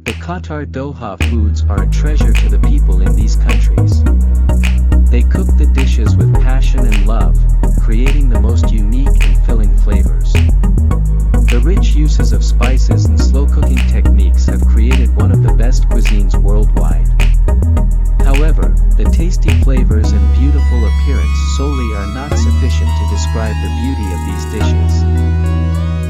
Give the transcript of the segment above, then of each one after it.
The Qatar Doha foods are a treasure to the people in these countries. They cook the dishes with passion and love, creating the most unique and filling flavors. The rich uses of spices and slow cooking techniques have created one of the best cuisines worldwide. However, the tasty flavors and beautiful appearance solely are not sufficient to describe the beauty of these dishes.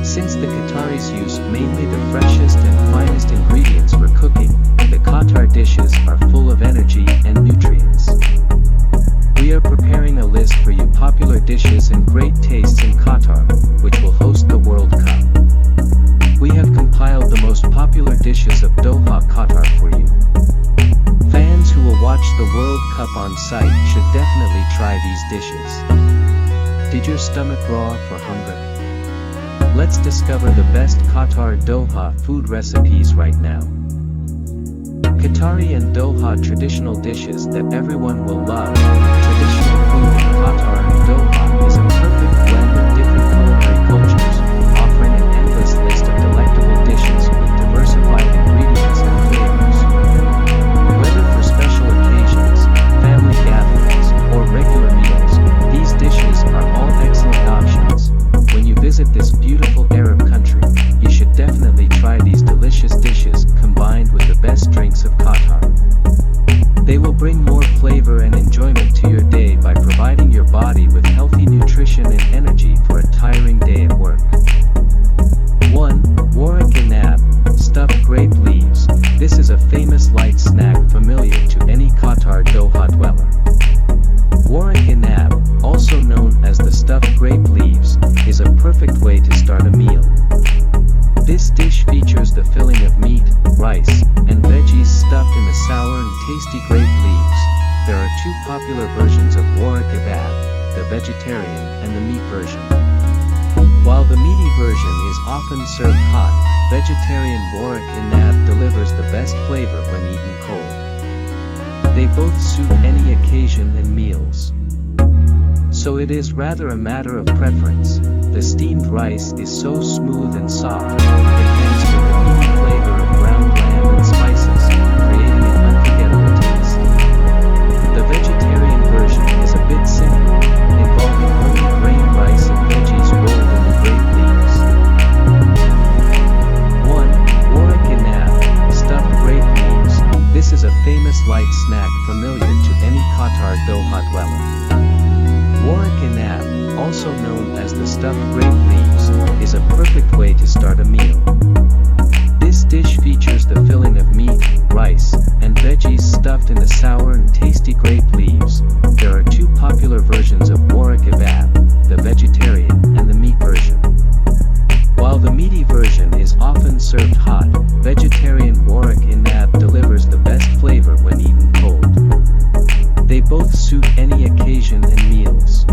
Since the Qataris use mainly the freshest and finest ingredients for cooking, the Qatar dishes are full of energy and nutrients. We are preparing a list for you popular dishes and great tastes in Qatar, which will host the World Cup. We have compiled the most popular dishes of Doha, Qatar for you. Fans who will watch the World Cup on site should definitely try these dishes. Did your stomach roar for hunger? Let's discover the best Qatar Doha food recipes right now. Qatari and Doha traditional dishes that everyone will love. Traditional food in Qatar and Doha is a perfect blend of different culinary cultures, offering an endless list of delectable dishes with diversified ingredients and flavors. Whether for special occasions, family gatherings, or regular meals, these dishes are all excellent options. When you visit this beautiful Arab country, you should definitely try these delicious dishes combined with the best drinks of Qatar. They will bring more flavor and enjoyment to your day by providing your body with healthy nutrition and energy for a tiring day at work. 1. Waraq Anab, stuffed grape leaves. This is a famous light snack familiar to any Qatar Doha dweller. Waraq Anab, also known as the stuffed grape leaves, is a perfect way to start a meal. This dish features the filling of meat, rice, and veggies stuffed in the sour and tasty grape leaves. There are two popular versions of waraq kebab, the vegetarian and the meat version. While the meaty version is often served hot, vegetarian waraq anab delivers the best flavor when eaten cold. They both suit any occasion and meals. So it is rather a matter of preference. The steamed rice is so smooth and soft, enhanced with the meaty flavor of ground lamb and spices, creating an unforgettable taste. The vegetarian version is a bit simpler, involving only grain rice and veggies rolled in the grape leaves. 1. Waraq Anab, stuffed grape leaves. This is a famous light snack familiar to any Qatar Doha dweller. Waraq Anab, also known as the stuffed grape leaves, is a perfect way to start a meal. This dish features the filling of meat, rice, and veggies stuffed in the sour and tasty grape leaves. There are two popular versions of waraq kebab, the vegetarian and the meat version. While the meaty version is often served hot, vegetarian waraq anab delivers the best flavor when eaten cold. They both suit any occasion and meals.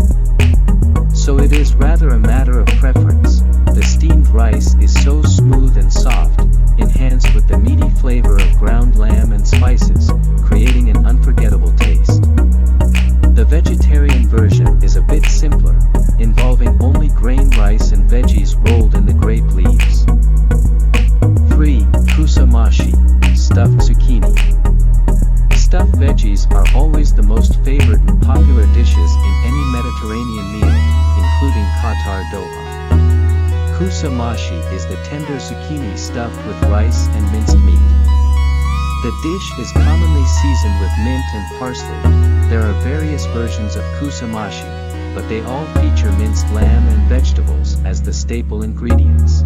So it is rather a matter of preference. The steamed rice is so smooth and soft, enhanced with the meaty flavor of ground lamb and spices, creating an unforgettable taste. The vegetarian version is a bit simpler, involving only grain rice and veggies rolled in the grape leaves. 3. Kusamashi, stuffed zucchini. Stuffed veggies are always the most favored and popular dishes in any Mediterranean meal, including Qatar Doha. Kusamashi is the tender zucchini stuffed with rice and minced meat. The dish is commonly seasoned with mint and parsley. There are various versions of kusamashi, but they all feature minced lamb and vegetables as the staple ingredients.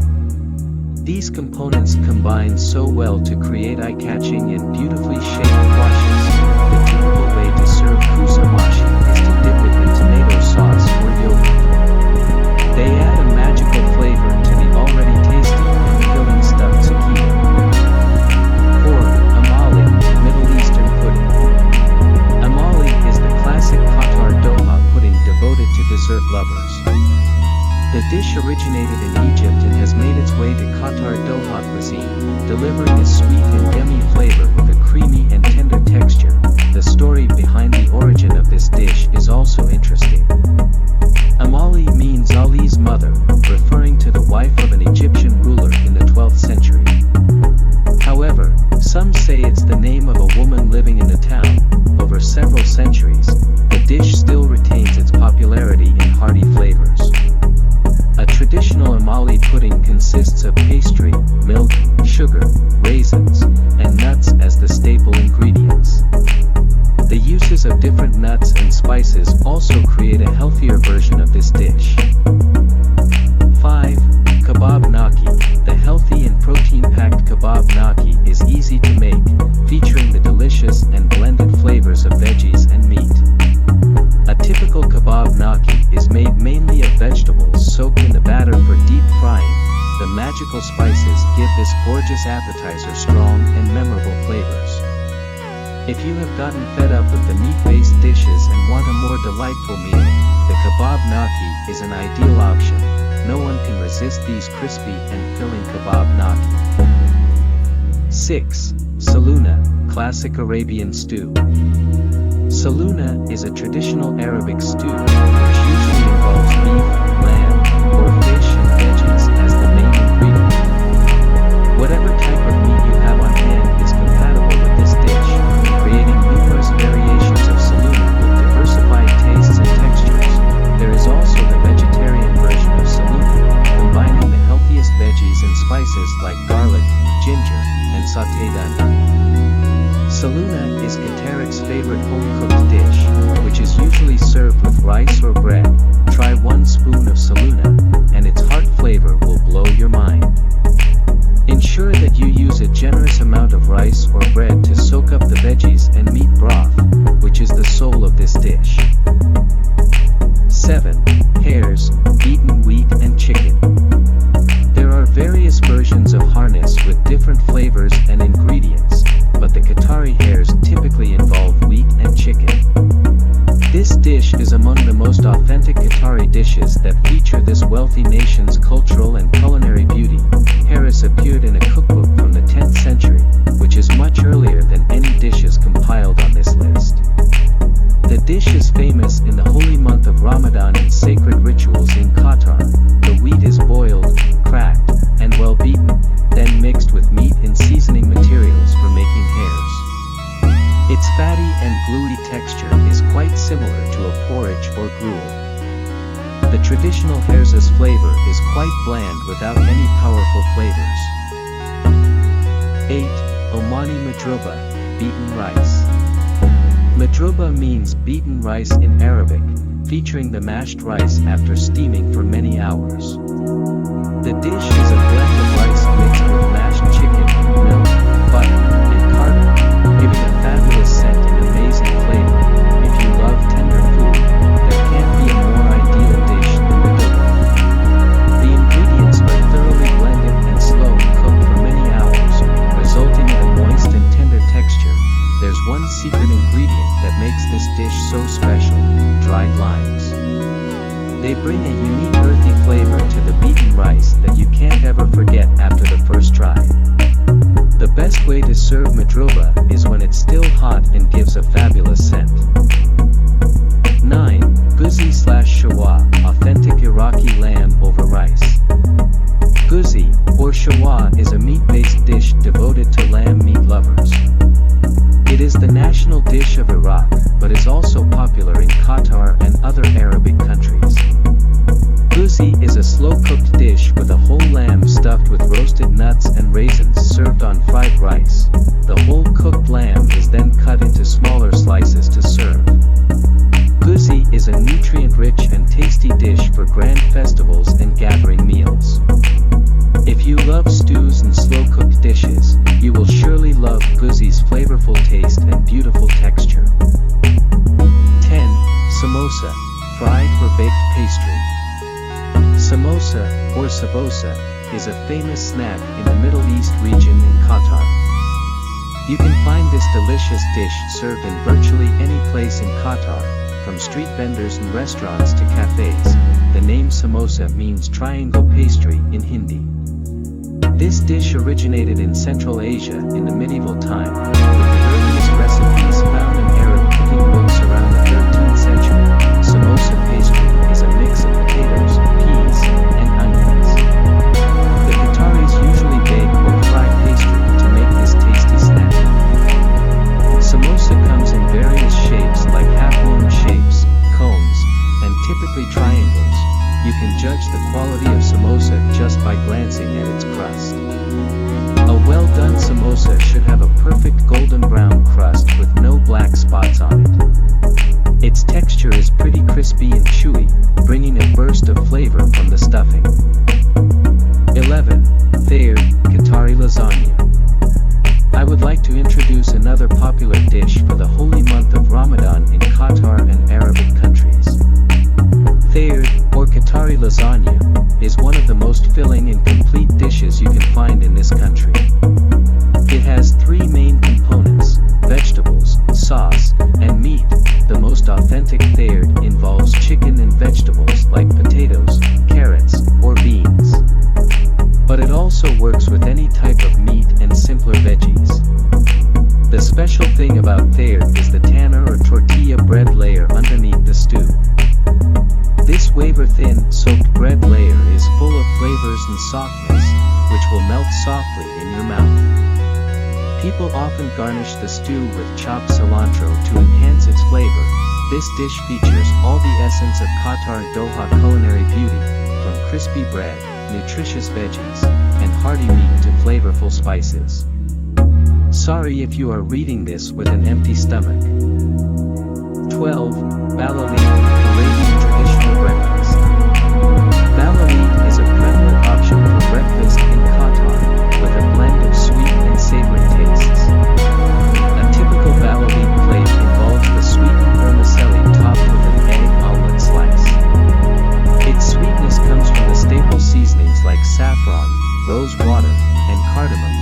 These components combine so well to create eye-catching and beautifully shaped washes. The typical way to serve kusamashi is to dip it in tomato sauce or yogurt. They add a magical flavor to the already tasty and filling stuffed zucchini. 4. Amali, Middle Eastern pudding. Amali is the classic Qatar Doha pudding devoted to dessert lovers. The dish originated in Egypt and has made its way to Qatar Doha cuisine, delivering a sweet and yummy flavor with a creamy and tender texture. The story behind the origin of this dish is also interesting. Amali means Ali's mother, referring to the wife of an Egyptian ruler in the 12th century. However, easy to make, featuring the delicious and blended flavors of veggies and meat. A typical kebab gnocchi is made mainly of vegetables soaked in the batter for deep frying. The magical spices give this gorgeous appetizer strong and memorable flavors. If you have gotten fed up with the meat-based dishes and want a more delightful meal, the kebab gnocchi is an ideal option. No one can resist these crispy and filling kebab gnocchi. 6. Saluna, classic Arabian stew. Saluna is a traditional Arabic stew, which usually involves beef, lamb, or fish and veggies as the main ingredient. Whatever type of meat you have on hand is compatible with this dish, creating numerous variations of saluna with diversified tastes and textures. There is also the vegetarian version of saluna, combining the healthiest veggies and spices like garlic, ginger, and sautéed onion. Saluna is Qataric's favorite home-cooked dish, which is usually served with rice or bread. Try 1 spoon of saluna, and its heart flavor will blow your mind. Ensure that you use a generous amount of rice or bread to soak up the veggies and meat broth, which is the soul of this dish. 7. Hares, beaten wheat and chicken. There are various versions of harness with different flavors and ingredients, but the Qatari hares typically involve wheat and chicken. This dish is among the most authentic Qatari dishes that feature this wealthy nation's cultural and culinary beauty. Hares appeared in a cookbook from the 10th century, which is much earlier than any dishes compiled on this list. The dish is famous in the holy month of Ramadan in sacred rituals in Qatar. The wheat is boiled, cracked, and well beaten, then mixed with meat and seasoning materials for making hares. Its fatty and gluey texture is quite similar to a porridge or gruel. The traditional hares' flavor is quite bland without any powerful flavors. 8. Omani madruba, beaten rice. Madruba means beaten rice in Arabic, featuring the mashed rice after steaming for many hours. The dish is a blend of rice mixed with mashed chicken, milk, butter, and cardamom, giving a fabulous scent and amazing flavor. If you love tender food, there can't be a more ideal dish than madruba. The ingredients are thoroughly blended and slow cooked for many hours, resulting in a moist and tender texture. There's one secret ingredient that makes this dish so special: dried limes. They bring a unique earthy flavor to the beaten rice that you can't ever forget after the first try. The best way to serve madruba is when it's still hot and gives a fabulous scent. 9. Guzi/shawa, authentic Iraqi lamb over rice. Guzi, or shawa, is a meat-based dish devoted to lamb meat lovers. It is the national dish of Iraq, but is also popular in Qatar and other Arabic countries. Guzi is a slow-cooked dish with a whole lamb stuffed with roasted nuts and raisins served on fried rice. The whole cooked lamb is then cut into smaller slices to serve. Guzi is a nutrient-rich and tasty dish for grand festivals and gathering meals. If you love stews and slow-cooked dishes, you will surely love Guzi's flavorful taste and beautiful texture. 10. Samosa, fried or baked pastry. Samosa, or sabosa, is a famous snack in the Middle East region in Qatar. You can find this delicious dish served in virtually any place in Qatar, from street vendors and restaurants to cafes. The name samosa means triangle pastry in Hindi. This dish originated in Central Asia in the medieval time, with the earliest recipes found in Arab cooking books around the 13th century. Samosa pastry is a mix of potatoes, peas, and onions. The Qataris usually bake or fry pastry to make this tasty snack. Samosa comes in various shapes like half-moon shapes, cones, and typically triangles. You can judge the quality of samosa just by glancing at its crust. A well-done samosa should have a perfect golden brown crust with no black spots on it. Its texture is pretty crispy and chewy, bringing a burst of flavor from the stuffing. 11. Thayer, Qatari lasagna. I would like another popular dish for the holy month of Ramadan in Qatar and Arabic countries. Thayerd, or Qatari lasagna, is one of the most filling and complete dishes you can find in this country. It has three main components: vegetables, sauce, and meat. The most authentic thayerd involves chicken and vegetables like potatoes, carrots, or beans. But it also works with any type of meat and simpler veggies. The special thing about thayerd is the tanner or tortilla bread layer underneath the stew. This wafer-thin, soaked bread layer is full of flavors and softness, which will melt softly in your mouth. People often garnish the stew with chopped cilantro to enhance its flavor. This dish features all the essence of QATAR and DOHA culinary beauty, from crispy bread, nutritious veggies, and hearty meat to flavorful spices. Sorry if you are reading this with an empty stomach. 12. Balalit, Arabian traditional breakfast. Balalit is a prevalent option for breakfast in Qatar, with a blend of sweet and savory tastes. A typical balalit plate involves the sweetened vermicelli topped with an egg omelet slice. Its sweetness comes from the staple seasonings like saffron, rose water, and cardamom.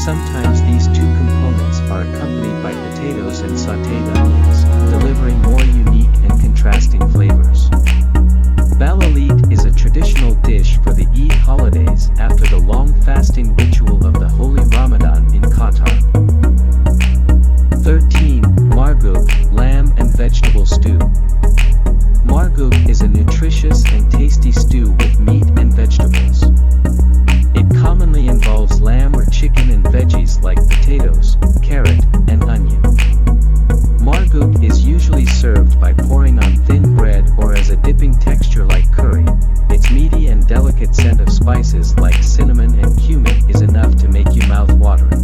Sometimes these two components are accompanied by potatoes and sautéed onions, delivering more unique and contrasting flavors. Balalit is a traditional dish for the Eid holidays after the long fasting ritual of the holy Ramadan in Qatar. 13. Margouk, lamb and vegetable stew. Margouk is a nutritious and tasty stew with meat and vegetables. It commonly involves lamb or chicken and veggies like potatoes, carrot, and onion. Margouk is usually served by pouring on thin bread or as a dipping texture like curry. Its meaty and delicate scent of spices like cinnamon and cumin is enough to make you mouth-watering.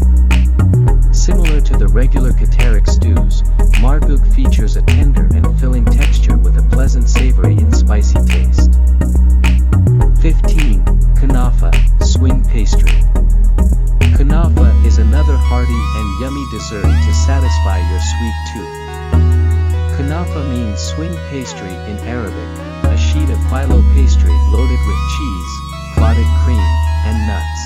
Similar to the regular Qataric stews, Margouk features a tender and filling texture with a pleasant savory and spicy taste. 15. Kunafa, swing pastry. Kunafa is another hearty and yummy dessert to satisfy your sweet tooth. Kunafa means swing pastry in Arabic, a sheet of phyllo pastry loaded with cheese, clotted cream, and nuts.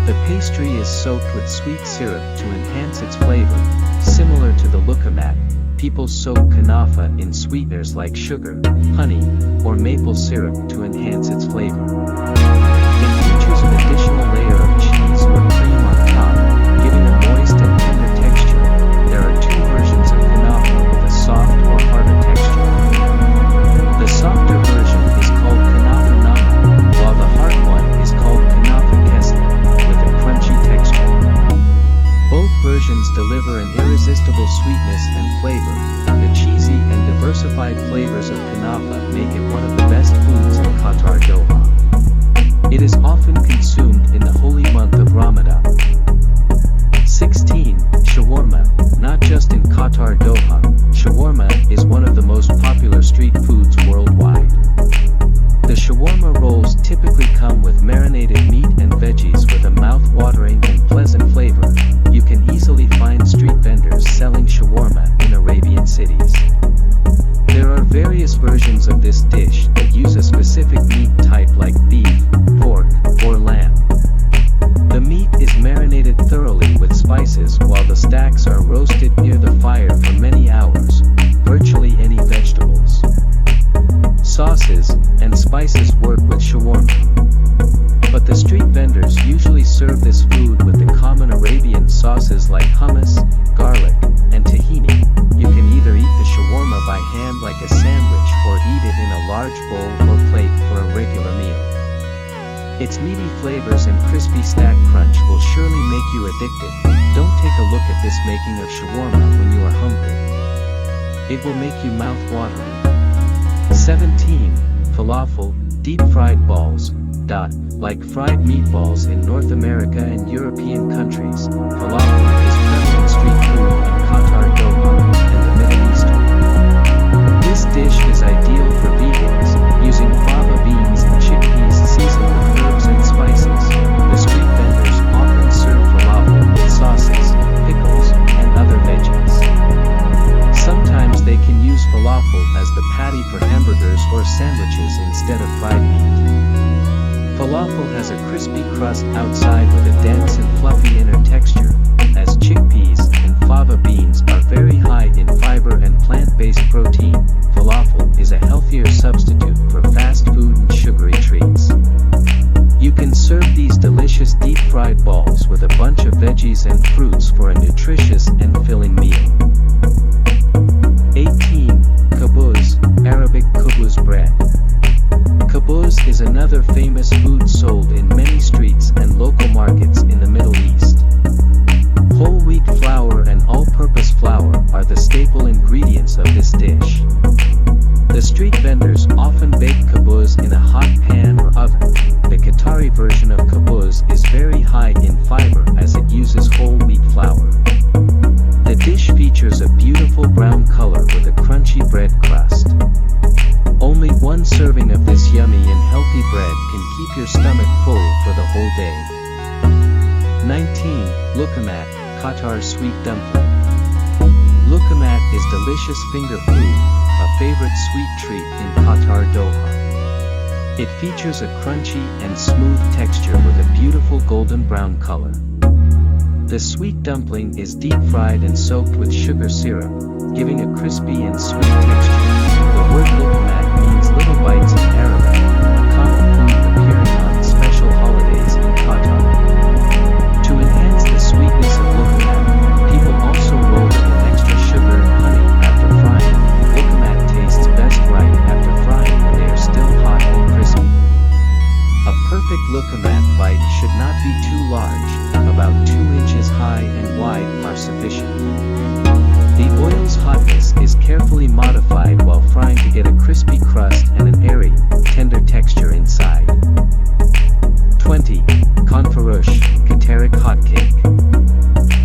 The pastry is soaked with sweet syrup to enhance its flavor. Similar to the lukamat, people soak kunafa in sweeteners like sugar, honey, or maple syrup to enhance its flavor. It features an additional layer of cheese or cream on top, giving a moist and tender texture. There are two versions of kunafa with a soft or harder texture. The softer version is called kunafa nama, while the hard one is called kunafa kesna, with a crunchy texture. Both versions deliver an irresistible sweetness and flavor. The cheesy and diversified flavors of kunafa make it one of the best foods in Qatar Doha. It is often consumed in the holy month of Ramadan. 16. Shawarma. Not just in Qatar Doha, shawarma is one of the most popular street foods worldwide. The shawarma rolls typically come with marinated meat and veggies with a mouth-watering and pleasant flavor. You can easily find street vendors selling shawarma in Arabian cities. There are various versions of this dish that use a specific meat type like beef, pork, or lamb. The meat is marinated thoroughly with spices while the stacks are roasted near the fire for many hours. Virtually any vegetables, sauces, and spices work with shawarma. But the street vendors usually serve this food with the common Arabian sauces like hummus, garlic, and tahini. You can either eat the shawarma by hand like a sandwich or eat it in a large bowl or plate for a regular meal. Its meaty flavors and crispy stack crunch will surely make you addicted. Don't take a look at this making of shawarma when you are hungry. It will make you mouth-watering. 17. Falafel, deep-fried balls. Like fried meatballs in North America and European countries, falafel is prevalent street food in Qatar Doha and the Middle East. This dish is ideal for vegans, using fava beans and chickpeas seasoned with herbs and spices. The street vendors often serve falafel with sauces, pickles, and outside with a dense and fluffy inner texture, as chickpeas and fava beans are very high in fiber and plant-based protein. Falafel is a healthier substitute for fast food and sugary treats. You can serve these delicious deep-fried balls with a bunch of veggies and fruits for a nutritious and filling meal. 18. Kabuz, Arabic kubuz bread. Kabuz is another famous food sold in many streets and local markets in the Middle East. Whole wheat flour and all-purpose flour are the staple ingredients of this dish. The street vendors often bake kabuz in a hot pan or oven. The Qatari version of kabuz is very high in fiber as it uses whole wheat flour. The dish features a beautiful brown color with a crunchy bread crust. Only one serving of this yummy and healthy bread can keep your stomach full for the whole day. 19. Luqmat, Qatar sweet dumpling. Luqmat is delicious finger food, a favorite sweet treat in Qatar Doha. It features a crunchy and smooth texture with a beautiful golden brown color. The sweet dumpling is deep-fried and soaked with sugar syrup, giving a crispy and sweet texture. The word luqmat means little bites in Arabic, a common food appearing on special holidays in Qatar. To enhance the sweetness of luqmat, people also roll it with extra sugar and honey after frying. Luqmat tastes best right after frying when they are still hot and crispy. A perfect luqmat bite should not be too large, about 2 inches high and wide are sufficient. The oil's hotness is carefully modified while frying to get a crispy crust and an airy, tender texture inside. 20. Confarouche, Qataric hotcake.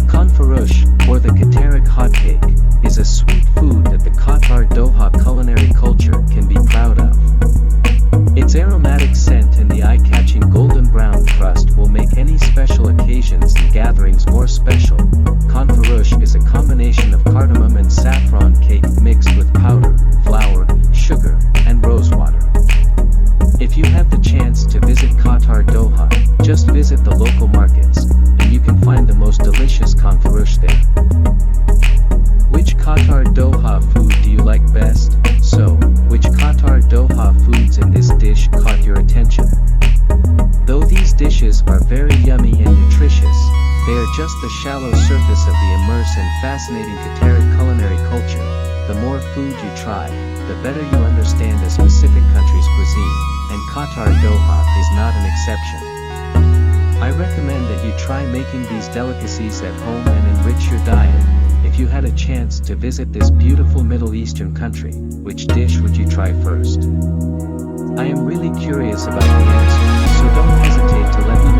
Confarouche, or the Qataric hotcake, is a sweet food that the Qatar Doha culinary culture can be proud of. Its aromatic scent and the eye-catching golden brown crust will make any special occasions and gatherings more special. Confarouche is a combination of cardamom and saffron cake mixed with powder, flour, sugar, and rosewater. If you have the chance to visit Qatar Doha, just visit the local markets, and you can find the most delicious confarouche there. Which Qatar Doha food do you like best? So, which Qatar Doha foods in this dish caught your attention? Though these dishes are very yummy and nutritious, they are just the shallow surface of the immense and fascinating Qatari culinary culture. The more food you try, the better you understand a specific country's cuisine, and Qatar Doha is not an exception. I recommend that you try making these delicacies at home and enrich your diet. If you had a chance to visit this beautiful Middle Eastern country, which dish would you try first? I am really curious about the answer, so don't hesitate to let me know.